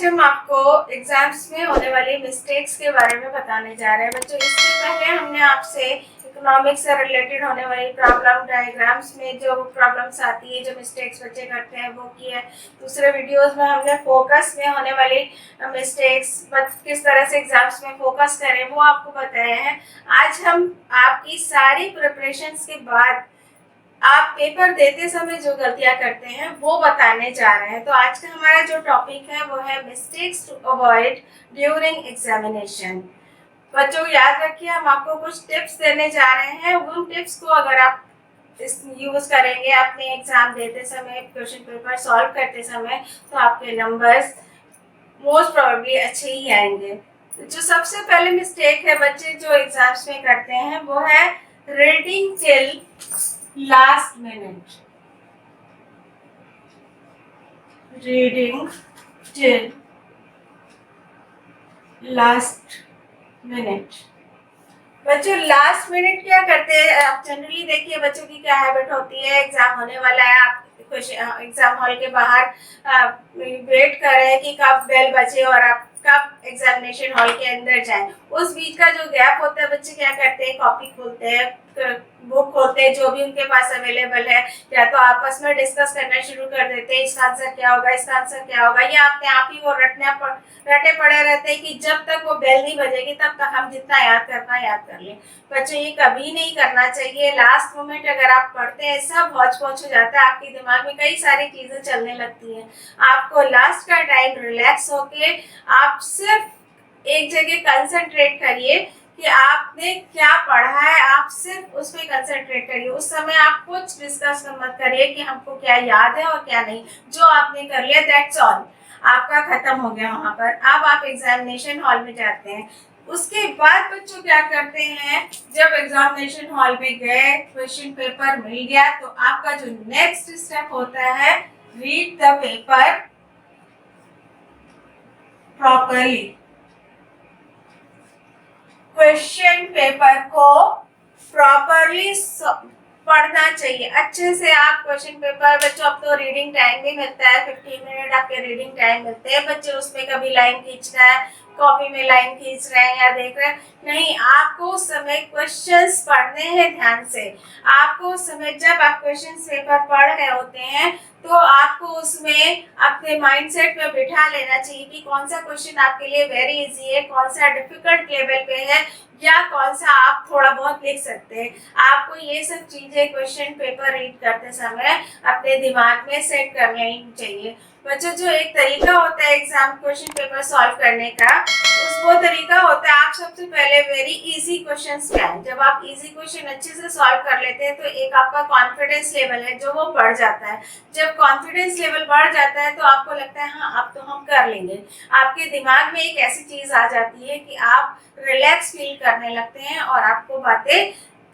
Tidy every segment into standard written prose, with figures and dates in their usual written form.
आज हम आपको एग्जाम्स में होने वाली मिस्टेक्स के बारे में बताने जा रहे हैं बच्चों। इससे पहले हमने आपसे इकोनॉमिक्स से रिलेटेड होने वाली प्रॉब्लम डायग्राम्स में जो प्रॉब्लम्स आती है, जो मिस्टेक्स बच्चे करते हैं, वो की है। दूसरे वीडियोस में हमने फोकस में होने वाली मिस्टेक्स किस तरह से एग्जाम्स में फोकस करें वो आपको बताया है। आज हम आपकी सारी प्रिपरेशंस के बाद आप पेपर देते समय जो गलतियां करते हैं वो बताने जा रहे हैं। तो आज का हमारा जो टॉपिक है वो है mistakes to avoid during examination. बच्चों याद रखिए, हम आपको कुछ टिप्स देने जा रहे हैं। उन टिप्स को अगर आप यूज करेंगे अपने एग्जाम देते समय, क्वेश्चन पेपर सॉल्व करते समय, तो आपके नंबर्स मोस्ट प्रोबेबली अच्छे ही आएंगे। जो सबसे पहले मिस्टेक है बच्चे जो एग्जाम्स में करते हैं वो है reading till last minute. Reading till last minute. बच्चों लास्ट मिनट क्या करते हैं? आप जनरली देखिए बच्चों की क्या हैबिट होती है, एग्जाम होने वाला है, आप एग्जाम हॉल के बाहर वेट कर रहे हैं कि कब बेल बजे और आप कब एग्जामिनेशन हॉल के अंदर जाएं। उस बीच का जो गैप होता है बच्चे क्या करते हैं, कॉपी खोलते हैं, बुक खोलते हैं, जो भी उनके पास अवेलेबल है, या तो आपस में डिस्कस करना शुरू कर देते हैं, इसका आंसर क्या होगा, इसका आंसर क्या होगा, या अपने आप ही वो रटे पड़े रहते हैं कि जब तक वो बेल नहीं बजेगी तब तक हम जितना याद कर पाए याद कर लें। बच्चों ये कभी नहीं करना चाहिए। लास्ट मोमेंट अगर आप पढ़ते हैं सब हौच पौच हो जाता है, आपके दिमाग में कई सारी चीजें चलने लगती हैं। आपको लास्ट का टाइम रिलैक्स होके आप सिर्फ एक जगह कंसंट्रेट करिए कि आपने क्या पढ़ा है, आप सिर्फ उस पर कंसंट्रेट करिए। उस समय आप कुछ डिस्कस मत करिए कि हमको क्या याद है और क्या नहीं। जो आपने कर लिया दैट्स ऑल, आपका खत्म हो गया वहां पर। अब आप एग्जामिनेशन हॉल में जाते हैं। उसके बाद बच्चों क्या करते हैं, जब एग्जामिनेशन हॉल में गए, क्वेश्चन पेपर मिल गया, तो आपका जो नेक्स्ट स्टेप होता है, read the paper properly. Question paper को प्रॉपरली पढ़ना चाहिए अच्छे से। आप क्वेश्चन पेपर, बच्चों अब तो रीडिंग टाइम भी मिलता है, 15 मिनट आपके रीडिंग टाइम मिलते हैं। बच्चे उसमें कभी लाइन खींचना है, कॉपी में लाइन खींच रहे हैं या देख रहे हैं, नहीं, आपको उस समय क्वेश्चंस पढ़ने हैं ध्यान से। आपको उस समय जब आप क्वेश्चन पेपर पढ़ रहे होते हैं तो आपको उसमें अपने माइंडसेट में बिठा लेना चाहिए कि कौन सा क्वेश्चन आपके लिए वेरी इजी है, कौन सा डिफिकल्ट लेवल पे है, या कौन सा आप थोड़ा बहुत लिख सकते हैं। आपको ये सब चीजें क्वेश्चन पेपर रीड करते समय अपने दिमाग में सेट कर लेनी चाहिए। बच्चों जो एक तरीका होता है एग्जाम क्वेश्चन पेपर सॉल्व करने का, वो तरीका होता है आप सबसे पहले वेरी इजी क्वेश्चंस क्या है। जब आप इजी क्वेश्चन अच्छे से सॉल्व कर लेते हैं तो एक आपका कॉन्फिडेंस लेवल है जो वो बढ़ जाता है। जब कॉन्फिडेंस लेवल बढ़ जाता है तो आपको लगता है हाँ अब तो हम कर लेंगे। आपके दिमाग में एक ऐसी चीज आ जाती है कि आप रिलैक्स फील करने लगते हैं और आपको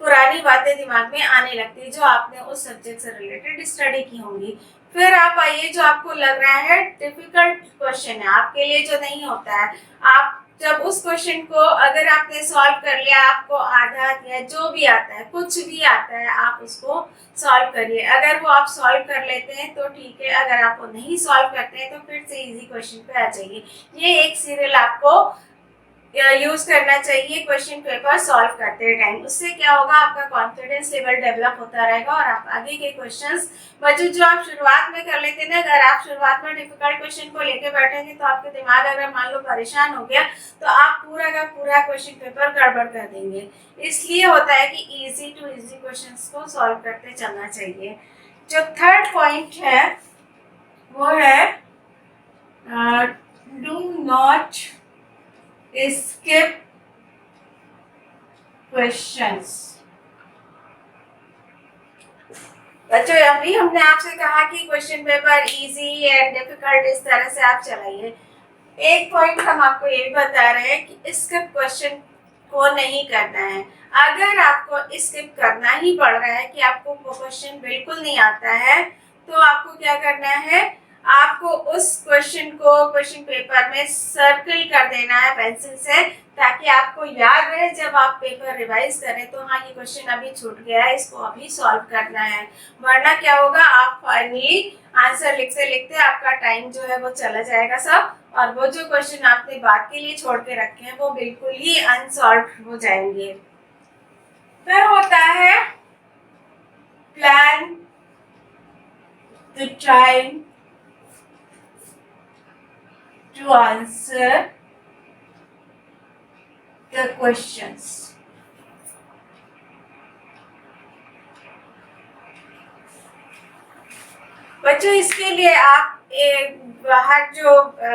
पुरानी बातें दिमाग में आने लगती है जो आपने उस सब्जेक्ट से रिलेटेड स्टडी की होंगी। फिर आप आइए, जो आपको लग रहा है डिफिकल्ट क्वेश्चन है आपके लिए, जो नहीं होता है, आप जब उस क्वेश्चन को अगर आपने सॉल्व कर लिया, आपको आधा या जो भी आता है, कुछ भी आता है, आप उसको सॉल्व करिए। अगर वो आप सॉल्व कर लेते हैं तो ठीक है, अगर आप वो नहीं सॉल्व करते हैं तो फिर से इजी क्वेश्चन पे आ जाइए। ये एक सीरियल आपको यूज करना चाहिए क्वेश्चन पेपर सॉल्व करते टाइम। उससे क्या होगा, आपका कॉन्फिडेंस लेवल डेवलप होता रहेगा और आप आगे के क्वेश्चंस बच्चों जो आप शुरुआत में कर लेते हैं ना, अगर आप शुरुआत में डिफिकल्ट क्वेश्चन को लेके बैठेंगे तो आपके दिमाग अगर मान लो परेशान हो गया तो आप पूरा का पूरा क्वेश्चन पेपर गड़बड़ कर देंगे। इसलिए होता है कि इजी टू इजी क्वेश्चंस को सॉल्व करते चलना चाहिए। जो थर्ड पॉइंट है वो है डू नॉट skip questions। बच्चों अभी हमने आपसे कहा कि question paper easy and difficult इस तरह से आप चलाइए। एक पॉइंट हम आपको ये भी बता रहे हैं कि स्किप क्वेश्चन को नहीं करना है। अगर आपको स्किप करना ही पड़ रहा है कि आपको क्वेश्चन बिल्कुल नहीं आता है, तो आपको क्या करना है, आपको उस क्वेश्चन को क्वेश्चन पेपर में सर्कल कर देना है पेंसिल से, ताकि आपको याद रहे जब आप पेपर रिवाइज करें तो हाँ ये क्वेश्चन अभी छूट गया है, इसको अभी सॉल्व करना है। वरना क्या होगा, आप फाइनली आंसर लिखते लिखते आपका टाइम जो है वो चला जाएगा सब, और वो जो क्वेश्चन आपने बाद के लिए छोड़ के रखे हैं वो बिल्कुल ही अनसॉल्व हो जाएंगे। फिर होता है plan the time to answer the questions. बच्चों इसके लिए आप बाहर जो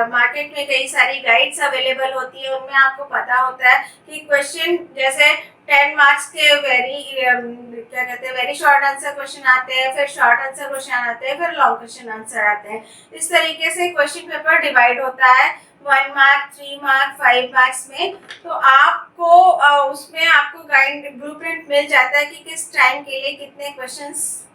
मार्केट में कई सारी गाइड्स अवेलेबल होती है उनमें आपको पता होता है कि क्वेश्चन जैसे 10 मार्क्स के वेरी शॉर्ट आंसर क्वेश्चन आते हैं, फिर शॉर्ट आंसर क्वेश्चन आते हैं, फिर लॉन्ग क्वेश्चन आंसर आते हैं। इस तरीके से क्वेश्चन पेपर डिवाइड होता है 1 मार्क, 3 मार्क, 5 मार्क्स में। तो आपको उसमें आपको गाइड ब्लूप्रिंट मिल जाता है कि किस टाइम के लिए कितने क्वेश्चंस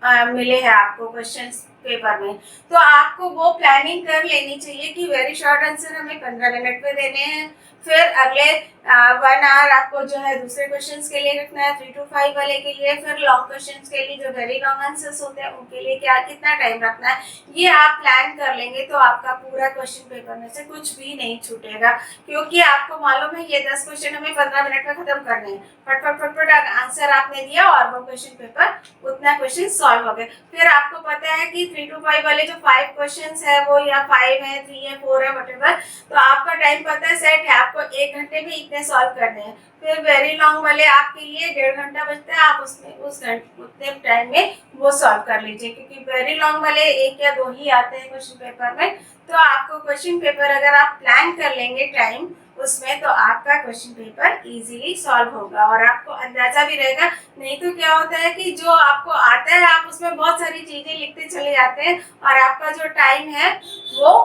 मिले हैं आपको क्वेश्चन पेपर में। तो आपको वो प्लानिंग कर लेनी चाहिए कि वेरी शॉर्ट आंसर हमें 15 मिनट में देने हैं, फिर अगले 1 आवर आपको जो है दूसरे क्वेश्चंस के लिए रखना है, 3 to 5 वाले के लिए, फिर लॉन्ग क्वेश्चंस के लिए जो वेरी लॉन्ग आंसर्स होते हैं उनके लिए क्या कितना टाइम रखना है। ये आप प्लान कर लेंगे तो आपका पूरा क्वेश्चन पेपर में से कुछ भी नहीं छूटेगा, क्योंकि आपको मालूम है ये 10 क्वेश्चन हमें 15 मिनट में खत्म करने हैं। फटफट फटफट आंसर आपने दिया और वो क्वेश्चन पेपर उतना क्वेश्चन सॉल्व हो गए। फिर आपको पता है कि 3 to 5 वाले जो 5 क्वेश्चंस है वो या 5 है, 3 है, 4 है, व्हाटएवर, तो आपका टाइम पता है सेट है, आपको 1 घंटे में इतने सॉल्व करने हैं। फिर वेरी लॉन्ग वाले आपके लिए 1.5 घंटा बचता है, आप उसमें उतने टाइम में वो सॉल्व कर लीजिए, क्योंकि वेरी लॉन्ग वाले 1 या 2 ही आते हैं क्वेश्चन पेपर में। तो आपको क्वेश्चन पेपर अगर आप प्लान कर लेंगे टाइम उसमें, तो आपका क्वेश्चन पेपर इजीली सॉल्व होगा और आपको अंदाजा भी रहेगा। नहीं तो क्या होता है कि जो आपको आता है आप उसमें बहुत सारी चीजें लिखते चले जाते हैं और आपका जो टाइम है वो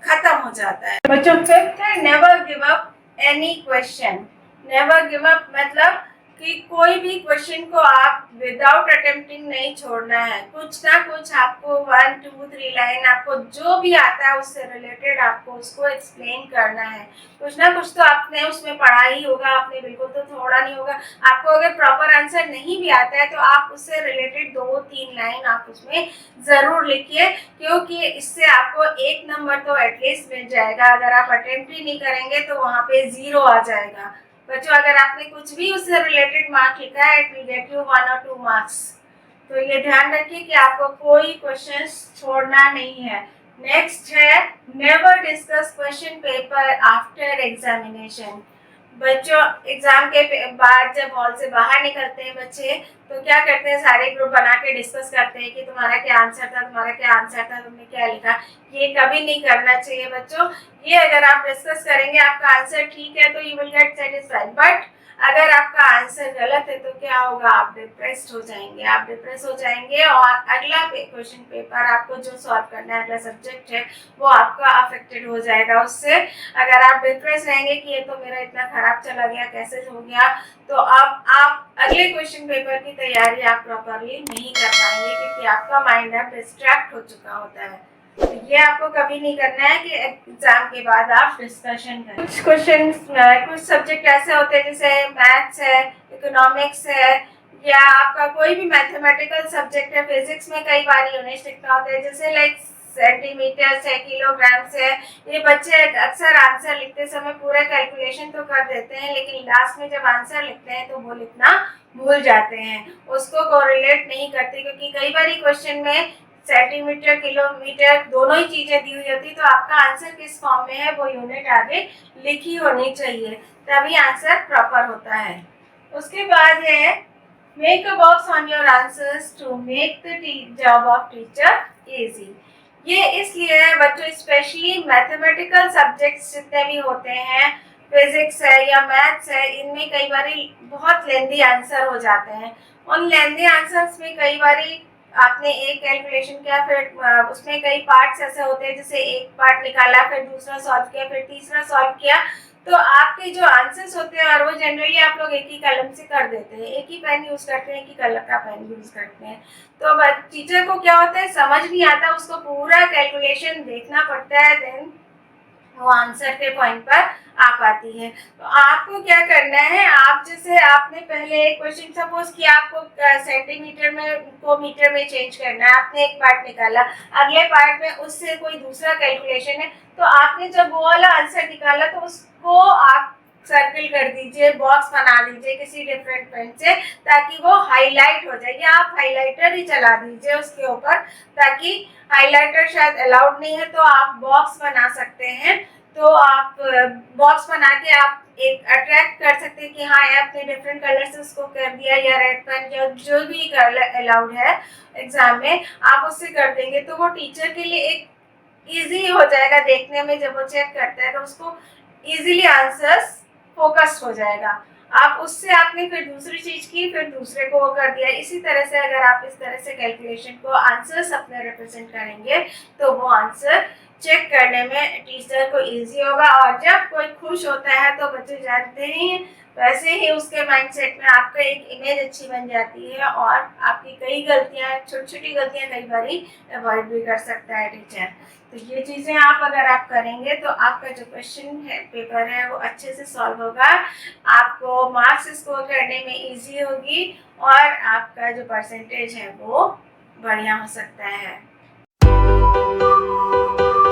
खत्म हो जाता है। बच्चों फिफ्थ है never give up any question. Never give up मतलब कि कोई भी क्वेश्चन को आप विदाउट अटेम्प्टिंग नहीं छोड़ना है। कुछ ना कुछ आपको 1, 2, 3 लाइन आपको जो भी आता है उससे रिलेटेड आपको उसको एक्सप्लेन करना है। कुछ ना कुछ तो आपने उसमें पढ़ा ही होगा, आपने बिल्कुल तो छोड़ा नहीं होगा। आपको अगर प्रॉपर आंसर नहीं भी आता है तो आप उससे रिलेटेड 2-3 लाइन आप उसमें जरूर लिखिए, क्योंकि इससे आपको 1 नंबर तो एटलीस्ट मिल जाएगा। अगर आप अटेम्प्ट ही नहीं करेंगे तो वहाँ पे 0 आ जाएगा। बच्चों अगर आपने कुछ भी उससे रिलेटेड मार्क लिखा है, it will get you 1 or 2 marks. तो ये ध्यान रखिए कि आपको कोई क्वेश्चन छोड़ना नहीं है। नेक्स्ट है never discuss question paper after examination. बच्चों एग्जाम के बाद जब हॉल से बाहर निकलते हैं बच्चे तो क्या करते हैं, सारे ग्रुप बना के डिस्कस करते हैं कि तुम्हारा क्या आंसर था, तुम्हारा क्या आंसर था, तुमने क्या लिखा। ये कभी नहीं करना चाहिए बच्चों। ये अगर आप डिस्कस करेंगे आपका आंसर ठीक है तो you will get satisfied, but अगर आपका आंसर गलत है तो क्या होगा, आप डिप्रेस्ड हो जाएंगे। आप डिप्रेस हो जाएंगे और अगला क्वेश्चन पेपर आपको जो सॉल्व करना है, अगला सब्जेक्ट है वो आपका अफेक्टेड हो जाएगा उससे। अगर आप डिप्रेस रहेंगे कि ये तो मेरा इतना खराब चला गया, कैसे हो गया, तो अब आप अगले क्वेश्चन पेपर की तैयारी आप प्रॉपरली नहीं कर पाएंगे, क्योंकि आपका माइंड अब डिस्ट्रैक्ट हो चुका होता है। तो ये आपको कभी नहीं करना है कि एग्जाम के बाद आप डिस्कशन करें। कुछ क्वेश्चन कुछ सब्जेक्ट ऐसे होते हैं जैसे मैथ्स है, इकोनॉमिक्स है, या आपका कोई भी मैथमेटिकल सब्जेक्ट है। फिजिक्स में कई बार यूनिट्स लिखना होता है, जैसे लाइक सेंटीमीटर है, किलोग्राम्स है। ये बच्चे अक्सर आंसर लिखते समय पूरे कैलकुलेशन तो कर देते हैं, लेकिन लास्ट में जब आंसर लिखते हैं तो वो लिखना भूल जाते हैं, उसको कोरिलेट नहीं करते, क्योंकि कई बार क्वेश्चन में सेंटीमीटर किलोमीटर दोनों ही चीजें दी हुई होती, तो आपका आंसर किस फॉर्म में है वो यूनिट आगे लिखी होनी चाहिए, तभी आंसर प्रॉपर होता है। उसके बाद है make a box on your answers to make the job of teacher easy. ये इसलिए है बच्चों, स्पेशली मैथमेटिकल सब्जेक्ट्स जितने भी होते हैं, फिजिक्स है या मैथ्स है, इनमें कई बार बहुत लेंदी आंसर हो जाते हैं। उन लेंदी आंसर्स में कई बार आपने एक कैलकुलेशन किया, फिर उसमें कई पार्ट्स ऐसे होते हैं, जैसे एक पार्ट निकाला, फिर दूसरा सॉल्व किया, फिर तीसरा सॉल्व किया, तो आपके जो आंसर्स होते हैं और वो जनरली आप लोग एक ही कलम से कर देते हैं, एक ही पेन यूज़ करते हैं, एक ही कलर का पेन यूज़ करते हैं। तो टीचर को क्या होता है, समझ नहीं आता, उसको पूरा कैलकुलेशन देखना पड़ता है, देन वो आंसर के पॉइंट पर आ पाती है। तो आपको क्या करना है, आप जैसे आपने पहले एक क्वेश्चन, सपोज कि आपको सेंटीमीटर में को मीटर में चेंज करना है, आपने एक पार्ट निकाला, अगले पार्ट में उससे कोई दूसरा कैलकुलेशन है, तो आपने जब वो वाला आंसर निकाला तो उसको आप सर्किल कर दीजिए, बॉक्स बना दीजिए किसी डिफरेंट पेन से, ताकि वो हाईलाइट हो जाए, या आप हाईलाइटर ही चला दीजिए उसके ऊपर, ताकि हाइलाइटर शायद अलाउड नहीं है तो आप बॉक्स बना सकते हैं। तो आप बॉक्स बना के आप एक अट्रैक्ट कर सकते हैं कि हाँ आपने डिफरेंट कलर से उसको कर दिया, या रेड पेन या जो भी कलर अलाउड है एग्जाम में आप उससे कर देंगे, तो वो टीचर के लिए एक इजी हो जाएगा देखने में, जब वो चेक करता है तो उसको इजीली आंसर्स फोकस हो जाएगा। आप उससे आपने फिर दूसरी चीज की, फिर दूसरे को वो कर दिया। इसी तरह से अगर आप इस तरह से कैलकुलेशन को आंसर्स अपने रिप्रेजेंट करेंगे तो वो आंसर चेक करने में टीचर को इजी होगा। और जब कोई खुश होता है तो बच्चे जानते ही वैसे ही उसके माइंडसेट में आपका एक इमेज अच्छी बन जाती है, और आपकी कई गलतियां, छोटी छोटी गलतियां कई बार अवॉइड भी कर सकता है टीचर। तो ये चीज़ें आप अगर आप करेंगे तो आपका जो क्वेश्चन है पेपर है वो अच्छे से सॉल्व होगा, आपको मार्क्स स्कोर करने में इजी होगी, और आपका जो परसेंटेज है वो बढ़िया हो सकता है।